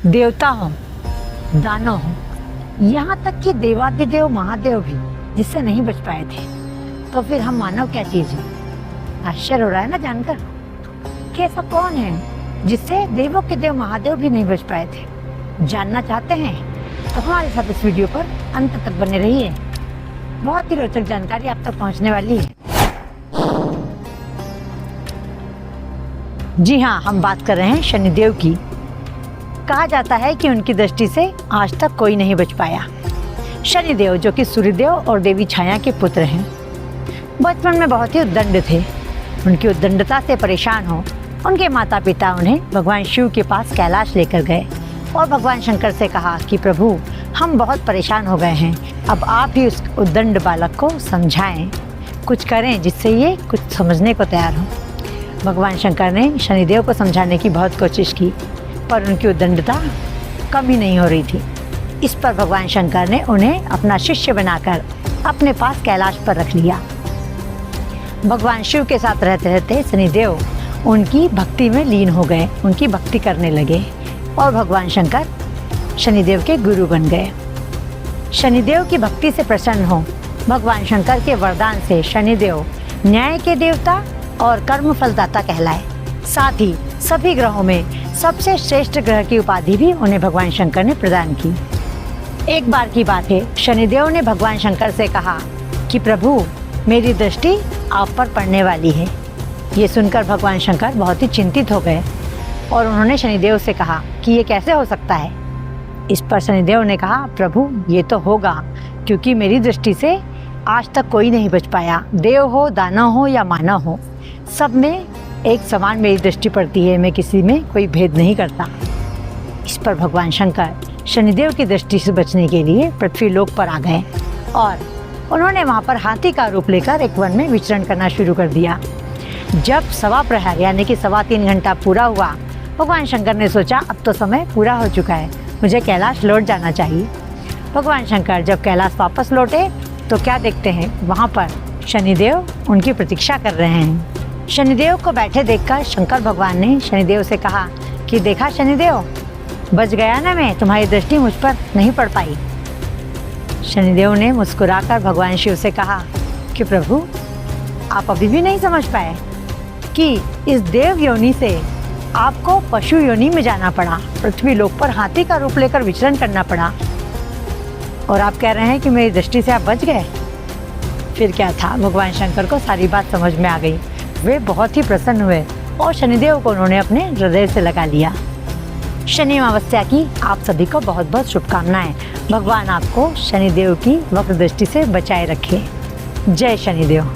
देवता हो, दानव हो, यहाँ तक कि देवादिदेव महादेव भी जिससे नहीं बच पाए थे, तो फिर हम मानव क्या चीज है? आश्चर्य हो रहा है ना जानकर कि ऐसा कौन है जिससे देवों के देव महादेव भी नहीं बच पाए थे। जानना चाहते हैं तो हमारे साथ इस वीडियो पर अंत तक बने रहिए। बहुत ही रोचक जानकारी आप तक पहुंचने वाली है। जी हाँ, हम बात कर रहे हैं शनिदेव की। कहा जाता है कि उनकी दृष्टि से आज तक कोई नहीं बच पाया। शनिदेव जो कि सूर्यदेव और देवी छाया के पुत्र हैं, बचपन में बहुत ही उद्दंड थे। उनकी उद्दंडता से परेशान हो उनके माता पिता उन्हें भगवान शिव के पास कैलाश लेकर गए और भगवान शंकर से कहा कि प्रभु, हम बहुत परेशान हो गए हैं, अब आप ही उस उद्दंड बालक को समझाएं, कुछ करें जिससे ये कुछ समझने को तैयार हो। भगवान शंकर ने शनिदेव को समझाने की बहुत कोशिश की, पर उनकी उद्दंडता कम ही नहीं हो रही थी। इस पर भगवान शंकर ने उन्हें अपना शिष्य बनाकर अपने पास कैलाश पर रख लिया। भगवान शिव के साथ रहते रहते शनिदेव उनकी भक्ति में लीन हो गए, उनकी भक्ति करने लगे और भगवान शंकर शनिदेव के गुरु बन गए। शनिदेव की भक्ति से प्रसन्न हो भगवान शंकर के वरदान से शनिदेव न्याय के देवता और कर्म फलदाता कहलाए। साथ ही सभी ग्रहों में सबसे श्रेष्ठ ग्रह की उपाधि भी उन्हें भगवान शंकर ने प्रदान की। एक बार की बात है, शनिदेव ने भगवान शंकर से कहा कि प्रभु, मेरी दृष्टि आप पर पड़ने वाली है। ये सुनकर भगवान शंकर बहुत ही चिंतित हो गए और उन्होंने शनिदेव से कहा कि ये कैसे हो सकता है। इस पर शनिदेव ने कहा, प्रभु, ये तो होगा क्योंकि मेरी दृष्टि से आज तक कोई नहीं बच पाया। देव हो, दानव हो या मानव हो, सब में एक समान मेरी दृष्टि पड़ती है, मैं किसी में कोई भेद नहीं करता। इस पर भगवान शंकर शनिदेव की दृष्टि से बचने के लिए पृथ्वी लोक पर आ गए और उन्होंने वहाँ पर हाथी का रूप लेकर एक वन में विचरण करना शुरू कर दिया। जब सवा प्रहर यानी कि 3.25 घंटा पूरा हुआ, भगवान शंकर ने सोचा अब तो समय पूरा हो चुका है, मुझे कैलाश लौट जाना चाहिए। भगवान शंकर जब कैलाश वापस लौटे तो क्या देखते हैं, वहाँ पर शनिदेव उनकी प्रतीक्षा कर रहे हैं। शनिदेव को बैठे देखकर शंकर भगवान ने शनिदेव से कहा कि देखा शनिदेव, बच गया ना मैं, तुम्हारी दृष्टि मुझ पर नहीं पड़ पाई। शनिदेव ने मुस्कुराकर भगवान शिव से कहा कि प्रभु, आप अभी भी नहीं समझ पाए कि इस देव योनि से आपको पशु योनि में जाना पड़ा, पृथ्वी लोक पर हाथी का रूप लेकर विचरण करना पड़ा और आप कह रहे हैं कि मेरी दृष्टि से आप बच गए। फिर क्या था, भगवान शंकर को सारी बात समझ में आ गई। वे बहुत ही प्रसन्न हुए और शनिदेव को उन्होंने अपने हृदय से लगा लिया। शनि अमावस्या की आप सभी को बहुत बहुत शुभकामनाएं। भगवान आपको शनिदेव की वक्र दृष्टि से बचाए रखे। जय शनिदेव।